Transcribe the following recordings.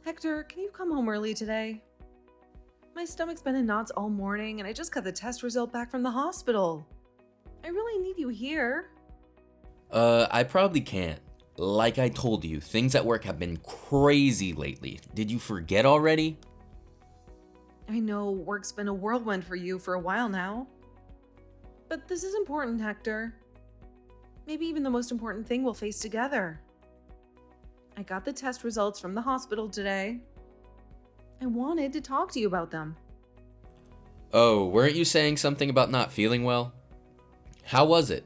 Hector, can you come home early today? My stomach's been in knots all morning and I just got the test result back from the hospital. I really need you here. I probably can't. Like I told you, things at work have been crazy lately. Did you forget already? I know work's been a whirlwind for you for a while now. But this is important, Hector. Maybe even the most important thing we'll face together. I got the test results from the hospital today. I wanted to talk to you about them. Oh, weren't you saying something about not feeling well? How was it?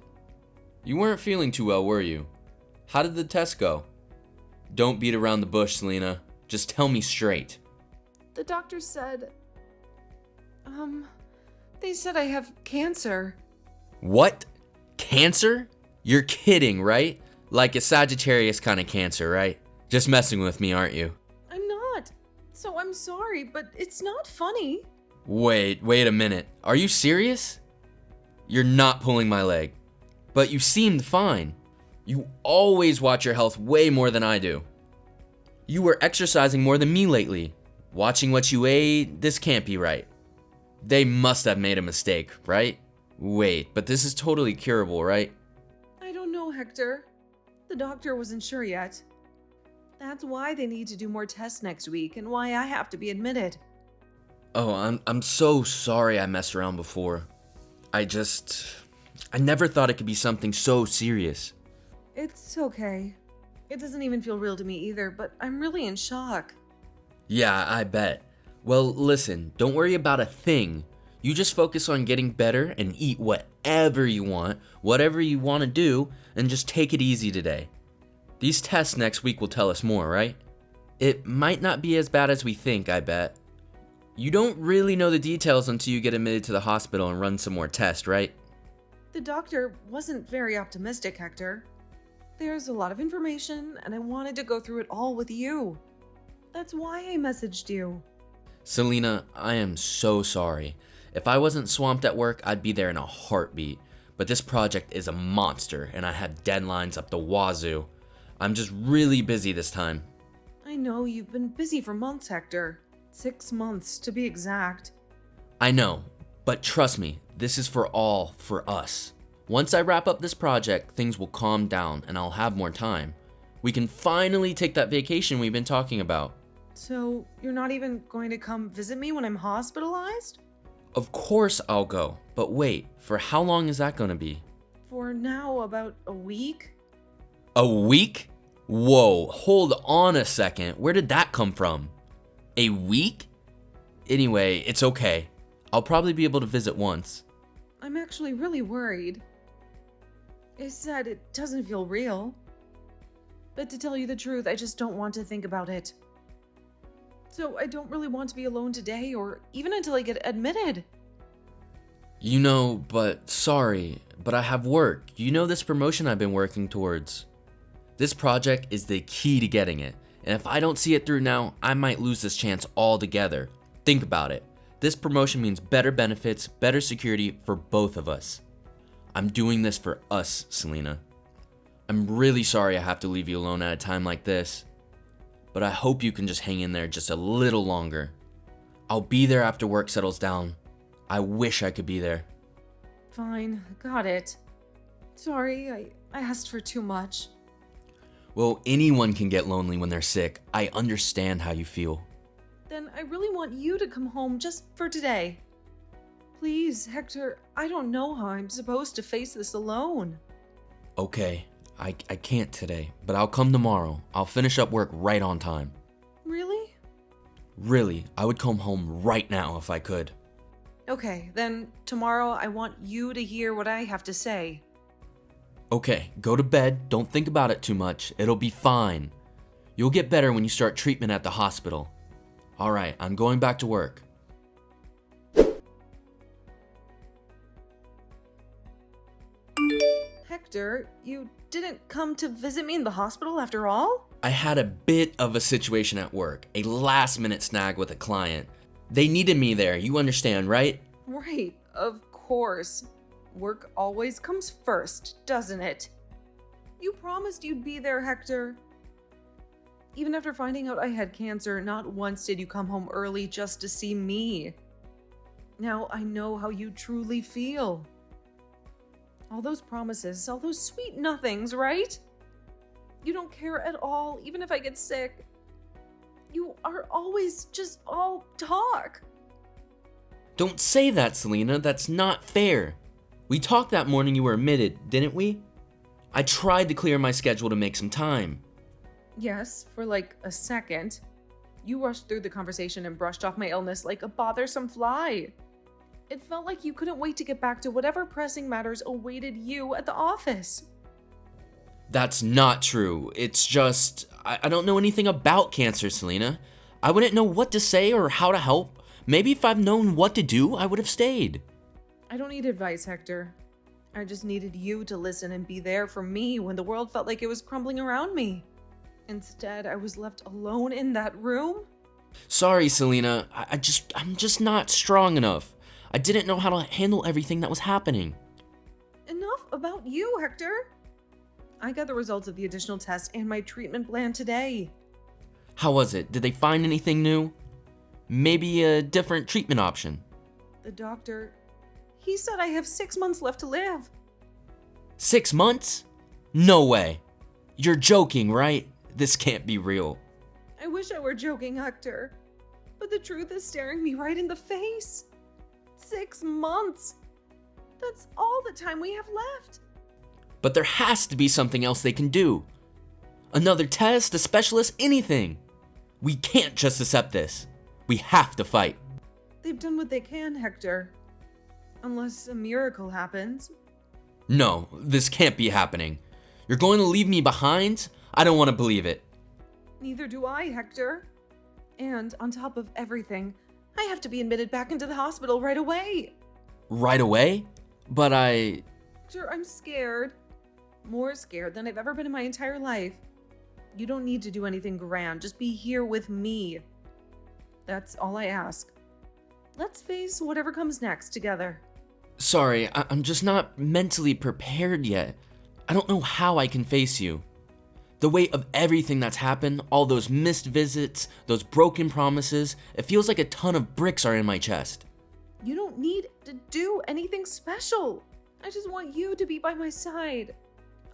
You weren't feeling too well, were you? How did the test go? Don't beat around the bush, Selena. Just tell me straight. The doctor said... They said I have cancer. What? Cancer? You're kidding, right? Like a Sagittarius kind of cancer, right? Just messing with me, aren't you? I'm not. So I'm sorry, but it's not funny. Wait a minute. Are you serious? You're not pulling my leg. But you seemed fine. You always watch your health way more than I do. You were exercising more than me lately. Watching what you ate, this can't be right. They must have made a mistake, right? Wait, but this is totally curable, right? I don't know, Hector. The doctor wasn't sure yet. That's why they need to do more tests next week and why I have to be admitted. Oh, I'm so sorry I messed around before. I never thought it could be something so serious. It's okay. It doesn't even feel real to me either, but I'm really in shock. Yeah, I bet. Well, listen, don't worry about a thing. You just focus on getting better and eat whatever you want to do, and just take it easy today. These tests next week will tell us more, right? It might not be as bad as we think, I bet. You don't really know the details until you get admitted to the hospital and run some more tests, right? The doctor wasn't very optimistic, Hector. There's a lot of information, and I wanted to go through it all with you. That's why I messaged you. Selena, I am so sorry. If I wasn't swamped at work, I'd be there in a heartbeat. But this project is a monster, and I have deadlines up the wazoo. I'm just really busy this time. I know you've been busy for months, Hector. 6 months, to be exact. I know, but trust me, this is for us. Once I wrap up this project, things will calm down, and I'll have more time. We can finally take that vacation we've been talking about. So, you're not even going to come visit me when I'm hospitalized? Of course I'll go, but wait, for how long is that gonna be? For now, about a week? A week? Whoa, hold on a second. Where did that come from? A week? Anyway, it's okay. I'll probably be able to visit once. I'm actually really worried. It said it doesn't feel real. But to tell you the truth, I just don't want to think about it. So I don't really want to be alone today or even until I get admitted. You know, sorry, but I have work. You know this promotion I've been working towards. This project is the key to getting it, and if I don't see it through now, I might lose this chance altogether. Think about it. This promotion means better benefits, better security for both of us. I'm doing this for us, Selena. I'm really sorry I have to leave you alone at a time like this, but I hope you can just hang in there just a little longer. I'll be there after work settles down. I wish I could be there. Fine, got it. Sorry, I asked for too much. Well, anyone can get lonely when they're sick. I understand how you feel. Then I really want you to come home just for today. Please, Hector, I don't know how I'm supposed to face this alone. Okay, I can't today, but I'll come tomorrow. I'll finish up work right on time. Really? Really, I would come home right now if I could. Okay, then tomorrow I want you to hear what I have to say. Okay, go to bed. Don't think about it too much. It'll be fine. You'll get better when you start treatment at the hospital. Alright, I'm going back to work. Hector, you didn't come to visit me in the hospital after all? I had a bit of a situation at work, a last-minute snag with a client. They needed me there, you understand, right? Right, of course. Work always comes first, doesn't it? You promised you'd be there, Hector. Even after finding out I had cancer, not once did you come home early just to see me. Now I know how you truly feel. All those promises, all those sweet nothings, right? You don't care at all, even if I get sick. You are always just all talk. Don't say that, Selena. That's not fair. We talked that morning you were admitted, didn't we? I tried to clear my schedule to make some time. Yes, for like a second. You rushed through the conversation and brushed off my illness like a bothersome fly. It felt like you couldn't wait to get back to whatever pressing matters awaited you at the office. That's not true. It's just, I don't know anything about cancer, Selena. I wouldn't know what to say or how to help. Maybe if I'd known what to do, I would have stayed. I don't need advice, Hector. I just needed you to listen and be there for me when the world felt like it was crumbling around me. Instead, I was left alone in that room. Sorry, Selena. I'm just not strong enough. I didn't know how to handle everything that was happening. Enough about you, Hector. I got the results of the additional test and my treatment plan today. How was it? Did they find anything new? Maybe a different treatment option? The doctor, he said I have 6 months left to live. 6 months? No way. You're joking, right? This can't be real. I wish I were joking, Hector. But the truth is staring me right in the face. 6 months. That's all the time we have left. But there has to be something else they can do. Another test, a specialist, anything. We can't just accept this. We have to fight. They've done what they can, Hector. Unless a miracle happens. No, this can't be happening. You're going to leave me behind? I don't want to believe it. Neither do I, Hector. And on top of everything, I have to be admitted back into the hospital right away. Right away? But Hector, I'm scared. More scared than I've ever been in my entire life. You don't need to do anything grand. Just be here with me. That's all I ask. Let's face whatever comes next together. Sorry, I'm just not mentally prepared yet. I don't know how I can face you. The weight of everything that's happened, all those missed visits, those broken promises, it feels like a ton of bricks are in my chest. You don't need to do anything special. I just want you to be by my side.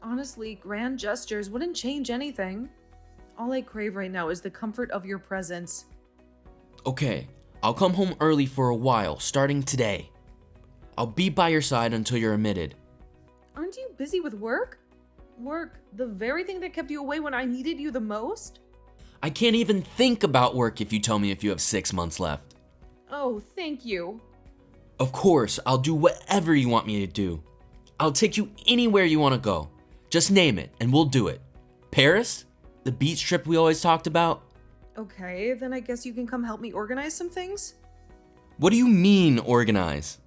Honestly, grand gestures wouldn't change anything. All I crave right now is the comfort of your presence. Okay, I'll come home early for a while, starting today. I'll be by your side until you're admitted. Aren't you busy with work? Work, the very thing that kept you away when I needed you the most? I can't even think about work if you tell me if you have 6 months left. Oh, thank you. Of course, I'll do whatever you want me to do. I'll take you anywhere you want to go. Just name it, and we'll do it. Paris? The beach trip we always talked about? Okay, then I guess you can come help me organize some things? What do you mean, organize?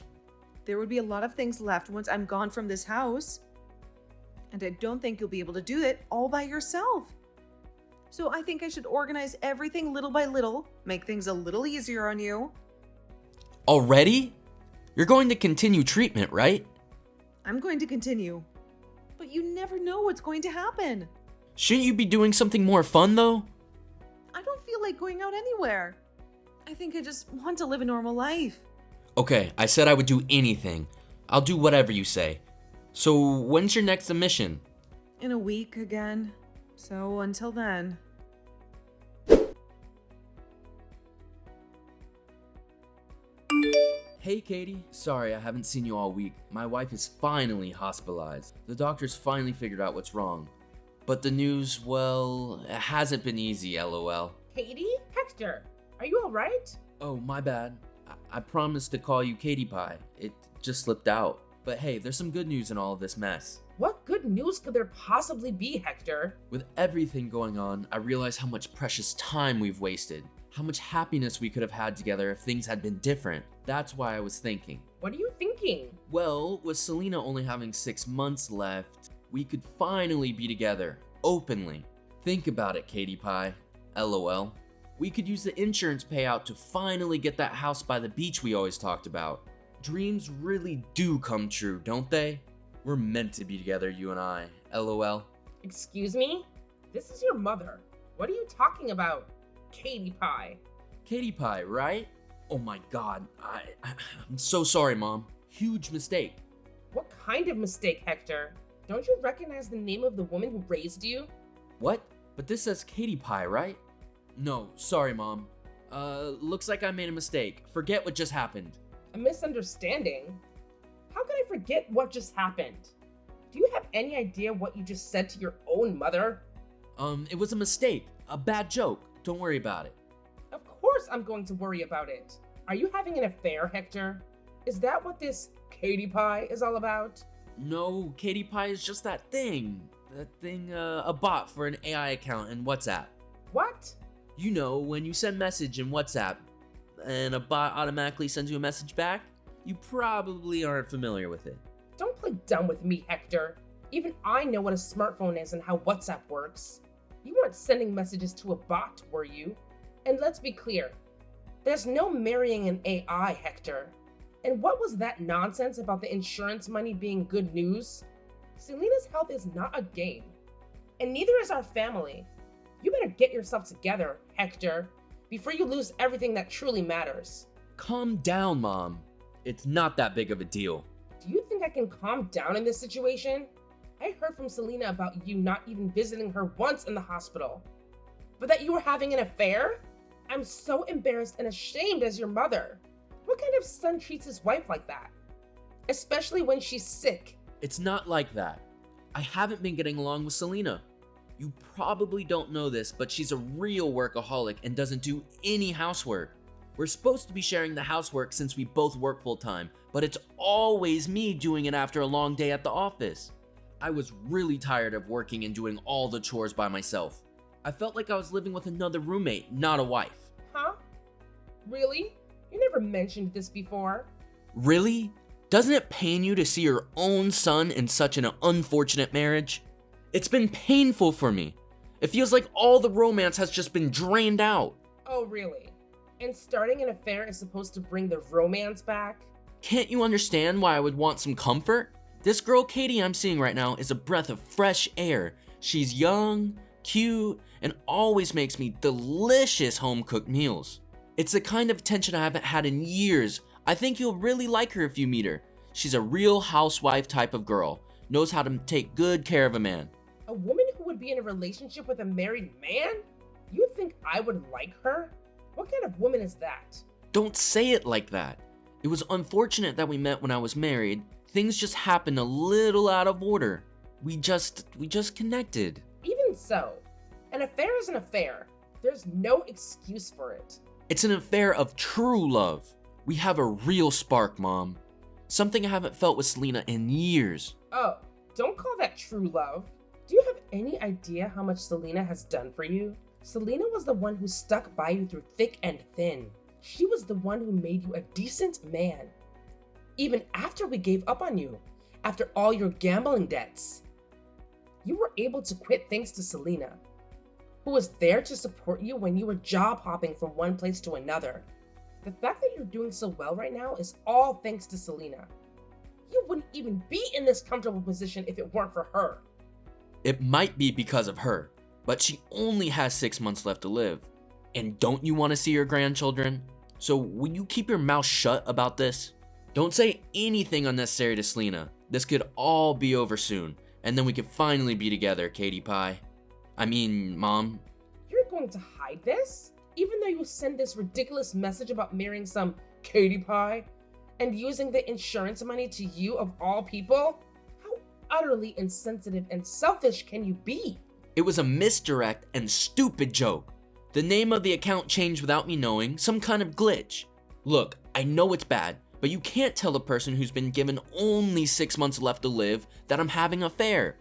There would be a lot of things left once I'm gone from this house. And I don't think you'll be able to do it all by yourself. So I think I should organize everything little by little, make things a little easier on you. Already? You're going to continue treatment, right? I'm going to continue. But you never know what's going to happen. Shouldn't you be doing something more fun, though? I don't feel like going out anywhere. I think I just want to live a normal life. Okay, I said I would do anything. I'll do whatever you say. So, when's your next admission? In a week again. So until then. Hey Katie, sorry I haven't seen you all week. My wife is finally hospitalized. The doctors finally figured out what's wrong. But the news, well, it hasn't been easy, lol. Katie? Hector, are you alright? Oh, my bad. I promised to call you Katie Pie. It just slipped out. But hey, there's some good news in all of this mess. What good news could there possibly be, Hector? With everything going on, I realize how much precious time we've wasted. How much happiness we could have had together if things had been different. That's why I was thinking. What are you thinking? Well, with Selena only having 6 months left, we could finally be together, openly. Think about it, Katie Pie. LOL. We could use the insurance payout to finally get that house by the beach we always talked about. Dreams really do come true, don't they? We're meant to be together, you and I. LOL. Excuse me? This is your mother. What are you talking about? Katie Pie. Katie Pie, right? Oh my god, I'm so sorry, Mom. Huge mistake. What kind of mistake, Hector? Don't you recognize the name of the woman who raised you? What? But this says Katie Pie, right? No, sorry, Mom. Looks like I made a mistake. Forget what just happened. A misunderstanding? How can I forget what just happened? Do you have any idea what you just said to your own mother? It was a mistake. A bad joke. Don't worry about it. Of course I'm going to worry about it. Are you having an affair, Hector? Is that what this Katie Pie is all about? No, Katie Pie is just that thing. A bot for an AI account in WhatsApp. What? You know, when you send message in WhatsApp and a bot automatically sends you a message back, you probably aren't familiar with it. Don't play dumb with me, Hector. Even I know what a smartphone is and how WhatsApp works. You weren't sending messages to a bot, were you? And let's be clear, there's no marrying an AI, Hector. And what was that nonsense about the insurance money being good news? Selena's health is not a game. And neither is our family. You better get yourself together, Hector, before you lose everything that truly matters. Calm down, Mom. It's not that big of a deal. Do you think I can calm down in this situation? I heard from Selena about you not even visiting her once in the hospital. But that you were having an affair? I'm so embarrassed and ashamed as your mother. What kind of son treats his wife like that? Especially when she's sick. It's not like that. I haven't been getting along with Selena. You probably don't know this, but she's a real workaholic and doesn't do any housework. We're supposed to be sharing the housework since we both work full time, but it's always me doing it after a long day at the office. I was really tired of working and doing all the chores by myself. I felt like I was living with another roommate, not a wife. Huh? Really? You never mentioned this before. Really? Doesn't it pain you to see your own son in such an unfortunate marriage? It's been painful for me. It feels like all the romance has just been drained out. Oh, really? And starting an affair is supposed to bring the romance back? Can't you understand why I would want some comfort? This girl Katie I'm seeing right now is a breath of fresh air. She's young, cute, and always makes me delicious home-cooked meals. It's the kind of attention I haven't had in years. I think you'll really like her if you meet her. She's a real housewife type of girl, knows how to take good care of a man. A woman who would be in a relationship with a married man? You think I would like her? What kind of woman is that? Don't say it like that. It was unfortunate that we met when I was married. Things just happened a little out of order. We just connected. Even so, an affair is an affair. There's no excuse for it. It's an affair of true love. We have a real spark, Mom. Something I haven't felt with Selena in years. Oh, don't call that true love. Do you have any idea how much Selena has done for you? Selena was the one who stuck by you through thick and thin. She was the one who made you a decent man. Even after we gave up on you, after all your gambling debts. You were able to quit thanks to Selena, who was there to support you when you were job hopping from one place to another. The fact that you're doing so well right now is all thanks to Selena. You wouldn't even be in this comfortable position if it weren't for her. It might be because of her, but she only has 6 months left to live. And don't you want to see your grandchildren? So will you keep your mouth shut about this? Don't say anything unnecessary to Selena. This could all be over soon, and then we could finally be together, Katie Pie. I mean, Mom. You're going to hide this? Even though you send this ridiculous message about marrying some Katie Pie and using the insurance money to you of all people? How utterly insensitive and selfish can you be? It was a misdirect and stupid joke. The name of the account changed without me knowing, some kind of glitch. Look, I know it's bad, but you can't tell the person who's been given only 6 months left to live that I'm having an affair.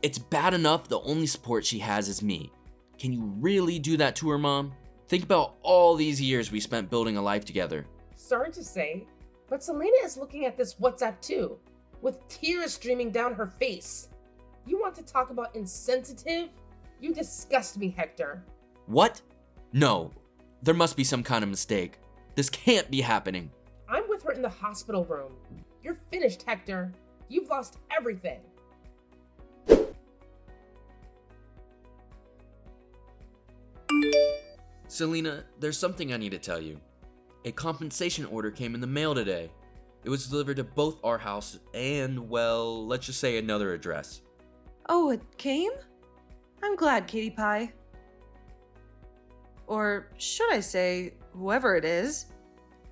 It's bad enough the only support she has is me. Can you really do that to her, Mom? Think about all these years we spent building a life together. Sorry to say, but Selena is looking at this WhatsApp too, with tears streaming down her face. You want to talk about insensitive? You disgust me, Hector. What? No, there must be some kind of mistake. This can't be happening. I'm with her in the hospital room. You're finished, Hector. You've lost everything. Selena, there's something I need to tell you. A compensation order came in the mail today. It was delivered to both our house and, well, let's just say another address. Oh, it came? I'm glad, Katie Pie. Or should I say, whoever it is,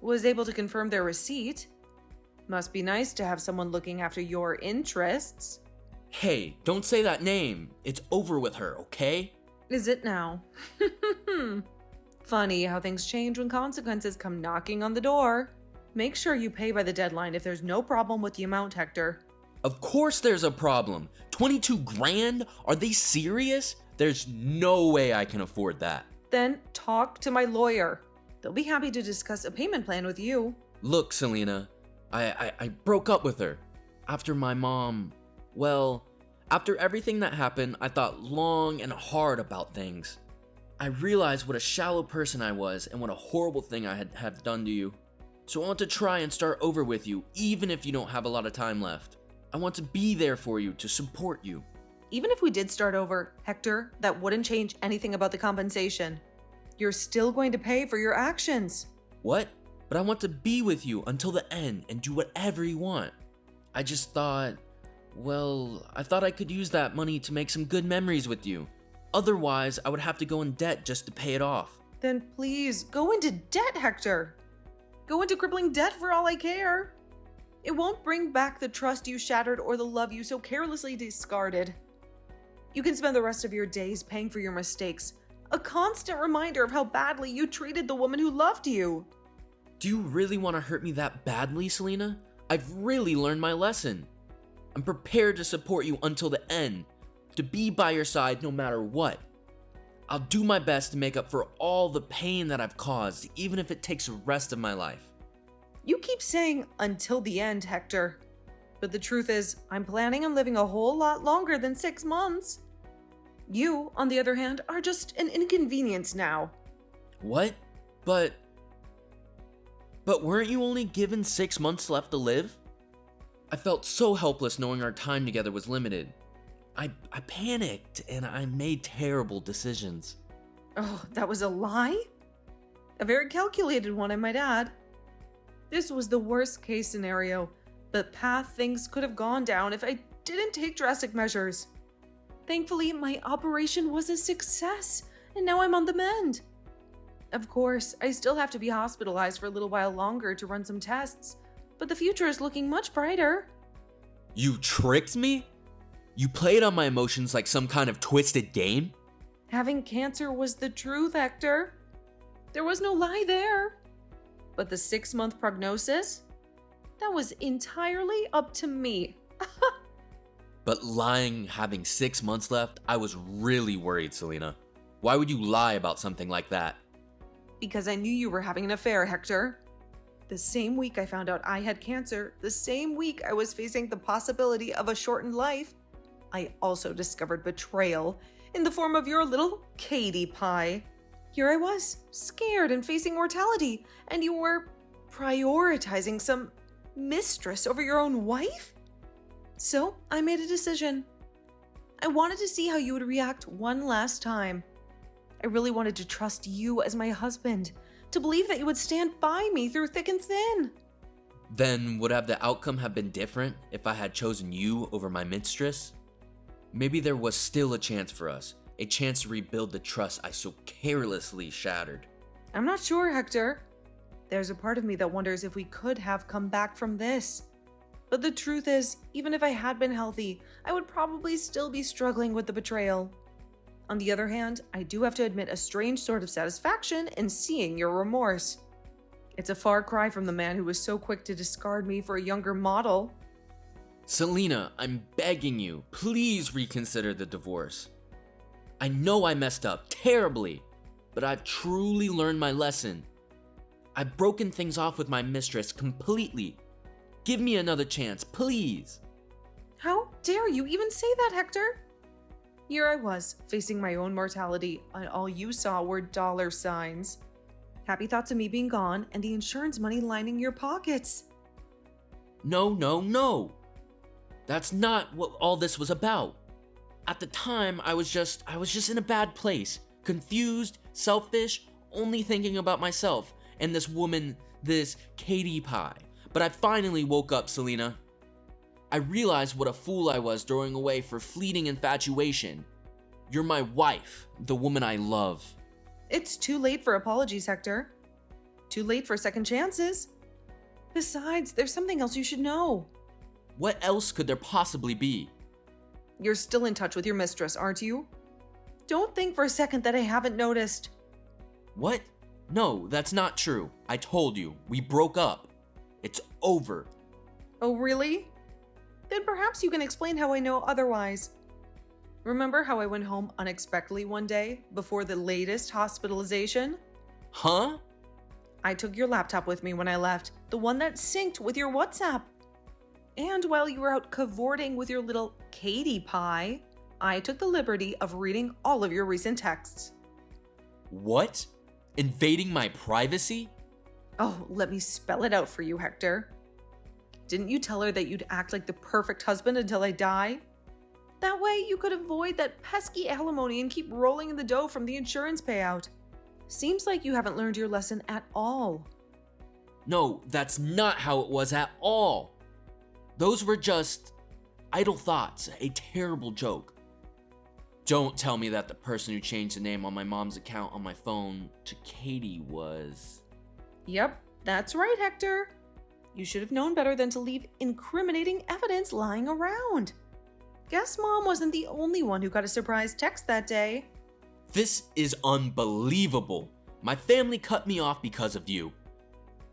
was able to confirm their receipt. Must be nice to have someone looking after your interests. Hey, don't say that name. It's over with her, okay? Is it now? Funny how things change when consequences come knocking on the door. Make sure you pay by the deadline if there's no problem with the amount, Hector. Of course there's a problem. 22 grand? Are they serious? There's no way I can afford that. Then talk to my lawyer. They'll be happy to discuss a payment plan with you. Look, Selena, I broke up with her. After my mom, well, after everything that happened, I thought long and hard about things. I realized what a shallow person I was and what a horrible thing I had done to you. So I want to try and start over with you, even if you don't have a lot of time left. I want to be there for you, to support you. Even if we did start over, Hector, that wouldn't change anything about the compensation. You're still going to pay for your actions. What? But I want to be with you until the end and do whatever you want. I just thought, well, I thought I could use that money to make some good memories with you. Otherwise, I would have to go in debt just to pay it off. Then please, go into debt, Hector. Go into crippling debt for all I care. It won't bring back the trust you shattered or the love you so carelessly discarded. You can spend the rest of your days paying for your mistakes, a constant reminder of how badly you treated the woman who loved you. Do you really want to hurt me that badly, Selena? I've really learned my lesson. I'm prepared to support you until the end, to be by your side no matter what. I'll do my best to make up for all the pain that I've caused, even if it takes the rest of my life. You keep saying until the end, Hector. But the truth is, I'm planning on living a whole lot longer than 6 months. You, on the other hand, are just an inconvenience now. What? But weren't you only given 6 months left to live? I felt so helpless knowing our time together was limited. I panicked and I made terrible decisions. Oh, that was a lie? A very calculated one, I might add. This was the worst case scenario, the path things could have gone down if I didn't take drastic measures. Thankfully, my operation was a success, and now I'm on the mend. Of course, I still have to be hospitalized for a little while longer to run some tests, but the future is looking much brighter. You tricked me? You played on my emotions like some kind of twisted game? Having cancer was the truth, Hector. There was no lie there. But the 6-month prognosis? That was entirely up to me. But lying, having 6 months left, I was really worried, Selena. Why would you lie about something like that? Because I knew you were having an affair, Hector. The same week I found out I had cancer, the same week I was facing the possibility of a shortened life, I also discovered betrayal in the form of your little Katie Pie. Here I was, scared and facing mortality, and you were prioritizing some mistress over your own wife? So I made a decision. I wanted to see how you would react one last time. I really wanted to trust you as my husband, to believe that you would stand by me through thick and thin. Then would have the outcome have been different if I had chosen you over my mistress? Maybe there was still a chance for us, a chance to rebuild the trust I so carelessly shattered. I'm not sure, Hector. There's a part of me that wonders if we could have come back from this. But the truth is, even if I had been healthy, I would probably still be struggling with the betrayal. On the other hand, I do have to admit a strange sort of satisfaction in seeing your remorse. It's a far cry from the man who was so quick to discard me for a younger model. Selena, I'm begging you, please reconsider the divorce. I know I messed up terribly, but I've truly learned my lesson. I've broken things off with my mistress completely. Give me another chance, please. How dare you even say that, Hector? Here I was, facing my own mortality, and all you saw were dollar signs. Happy thoughts of me being gone and the insurance money lining your pockets. No. That's not what all this was about. At the time, I was just in a bad place. Confused, selfish, only thinking about myself and this woman, this Katie Pie. But I finally woke up, Selena. I realized what a fool I was throwing away for fleeting infatuation. You're my wife, the woman I love. It's too late for apologies, Hector. Too late for second chances. Besides, there's something else you should know. What else could there possibly be? You're still in touch with your mistress, aren't you? Don't think for a second that I haven't noticed. What? No, that's not true. I told you, we broke up. It's over. Oh, really? Then perhaps you can explain how I know otherwise. Remember how I went home unexpectedly one day before the latest hospitalization? Huh? I took your laptop with me when I left, the one that synced with your WhatsApp. And while you were out cavorting with your little Katie Pie, I took the liberty of reading all of your recent texts. What? Invading my privacy? Oh, let me spell it out for you, Hector. Didn't you tell her that you'd act like the perfect husband until I die? That way you could avoid that pesky alimony and keep rolling in the dough from the insurance payout. Seems like you haven't learned your lesson at all. No, that's not how it was at all. Those were just idle thoughts, a terrible joke. Don't tell me that the person who changed the name on my mom's account on my phone to Katie was... Yep, that's right, Hector. You should have known better than to leave incriminating evidence lying around. Guess Mom wasn't the only one who got a surprise text that day. This is unbelievable. My family cut me off because of you.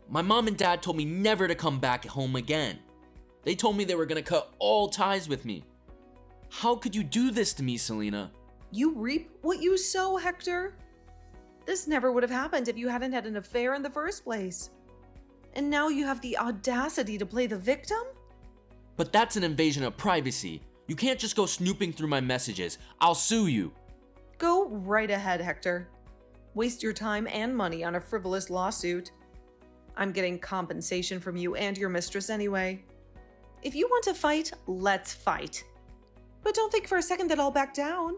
My mom and dad told me never to come back home again. They told me they were gonna cut all ties with me. How could you do this to me, Selena? You reap what you sow, Hector. This never would have happened if you hadn't had an affair in the first place. And now you have the audacity to play the victim? But that's an invasion of privacy. You can't just go snooping through my messages. I'll sue you. Go right ahead, Hector. Waste your time and money on a frivolous lawsuit. I'm getting compensation from you and your mistress anyway. If you want to fight, let's fight. But don't think for a second that I'll back down.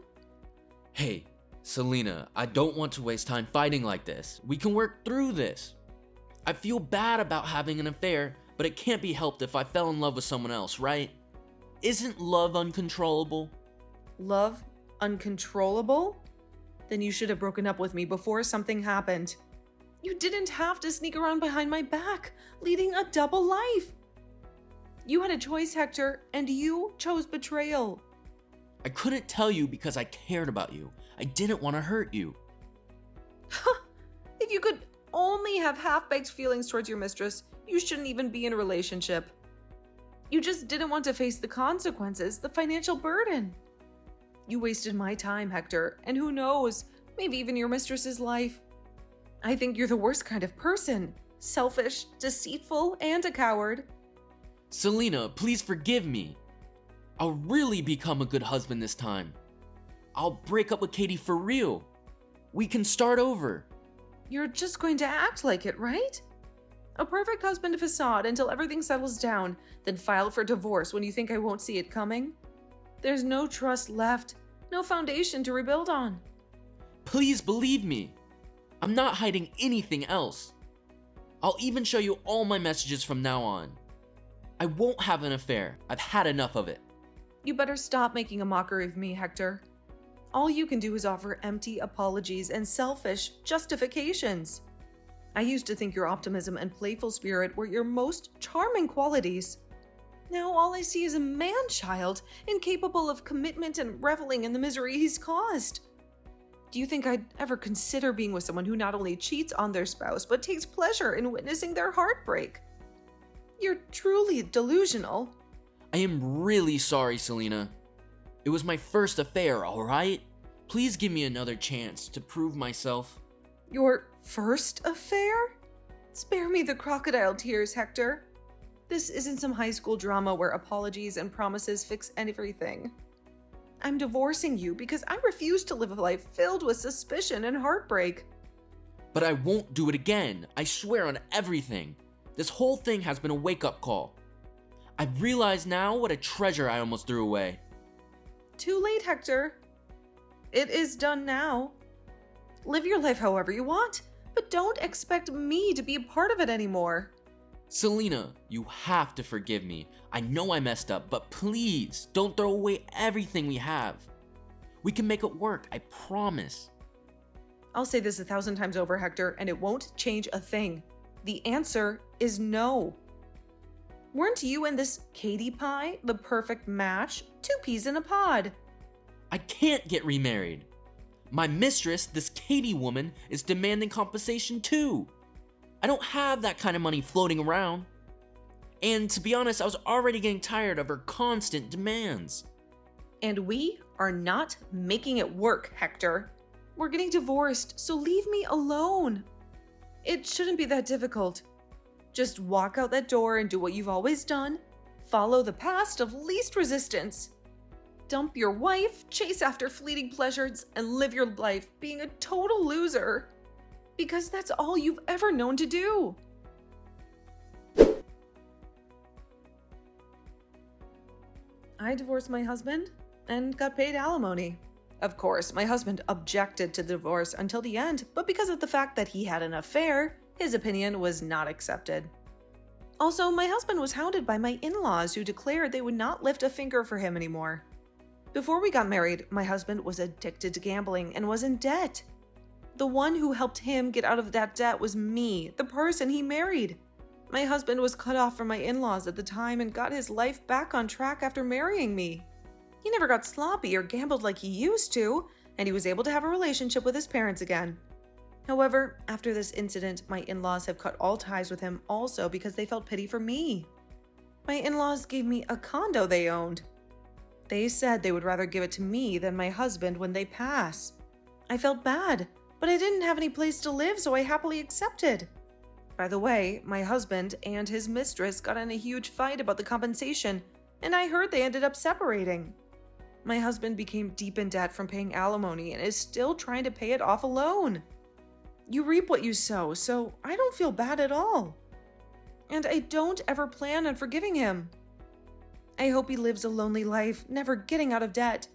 Hey, Selena, I don't want to waste time fighting like this. We can work through this. I feel bad about having an affair, but it can't be helped if I fell in love with someone else, right? Isn't love uncontrollable? Love uncontrollable? Then you should have broken up with me before something happened. You didn't have to sneak around behind my back, leading a double life. You had a choice, Hector, and you chose betrayal. I couldn't tell you because I cared about you. I didn't want to hurt you. If you could only have half-baked feelings towards your mistress, you shouldn't even be in a relationship. You just didn't want to face the consequences, the financial burden. You wasted my time, Hector, and who knows, maybe even your mistress's life. I think you're the worst kind of person. Selfish, deceitful, and a coward. Selena, please forgive me. I'll really become a good husband this time. I'll break up with Katie for real. We can start over. You're just going to act like it, right? A perfect husband facade until everything settles down, then file for divorce when you think I won't see it coming? There's no trust left, no foundation to rebuild on. Please believe me. I'm not hiding anything else. I'll even show you all my messages from now on. I won't have an affair. I've had enough of it. You better stop making a mockery of me, Hector. All you can do is offer empty apologies and selfish justifications. I used to think your optimism and playful spirit were your most charming qualities. Now all I see is a man-child, incapable of commitment and reveling in the misery he's caused. Do you think I'd ever consider being with someone who not only cheats on their spouse, but takes pleasure in witnessing their heartbreak? You're truly delusional. I am really sorry, Selena. It was my first affair, alright? Please give me another chance to prove myself. Your first affair? Spare me the crocodile tears, Hector. This isn't some high school drama where apologies and promises fix everything. I'm divorcing you because I refuse to live a life filled with suspicion and heartbreak. But I won't do it again. I swear on everything. This whole thing has been a wake-up call. I realize now what a treasure I almost threw away. Too late, Hector. It is done now. Live your life however you want. but don't expect me to be a part of it anymore. Selena, you have to forgive me. I know I messed up, but please don't throw away everything we have. We can make it work, I promise. I'll say this 1,000 times over, Hector, and it won't change a thing. The answer is no. Weren't you and this Katie pie the perfect match? 2 peas in a pod. I can't get remarried. My mistress, this Katie woman, is demanding compensation too. I don't have that kind of money floating around. And to be honest, I was already getting tired of her constant demands. And we are not making it work, Hector. We're getting divorced, so leave me alone. It shouldn't be that difficult. Just walk out that door and do what you've always done. Follow the path of least resistance. Dump your wife, chase after fleeting pleasures, and live your life being a total loser. Because that's all you've ever known to do. I divorced my husband and got paid alimony. Of course, my husband objected to the divorce until the end, but because of the fact that he had an affair, his opinion was not accepted. Also, my husband was hounded by my in-laws who declared they would not lift a finger for him anymore. Before we got married, my husband was addicted to gambling and was in debt. The one who helped him get out of that debt was me, the person he married. My husband was cut off from my in-laws at the time and got his life back on track after marrying me. He never got sloppy or gambled like he used to, and he was able to have a relationship with his parents again. However, after this incident, my in-laws have cut all ties with him also because they felt pity for me. My in-laws gave me a condo they owned. They said they would rather give it to me than my husband when they pass. I felt bad, but I didn't have any place to live, so I happily accepted. By the way, my husband and his mistress got in a huge fight about the compensation, and I heard they ended up separating. My husband became deep in debt from paying alimony and is still trying to pay it off alone. You reap what you sow, so I don't feel bad at all. And I don't ever plan on forgiving him. I hope he lives a lonely life, never getting out of debt.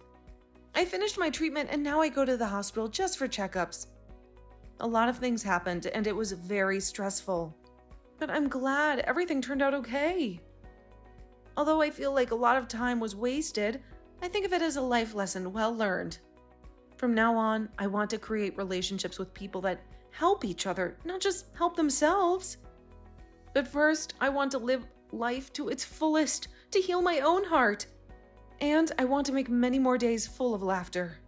I finished my treatment and now I go to the hospital just for checkups. A lot of things happened and it was very stressful. But I'm glad everything turned out okay. Although I feel like a lot of time was wasted, I think of it as a life lesson well learned. From now on, I want to create relationships with people that help each other, not just help themselves. But first, I want to live life to its fullest, to heal my own heart. And I want to make many more days full of laughter.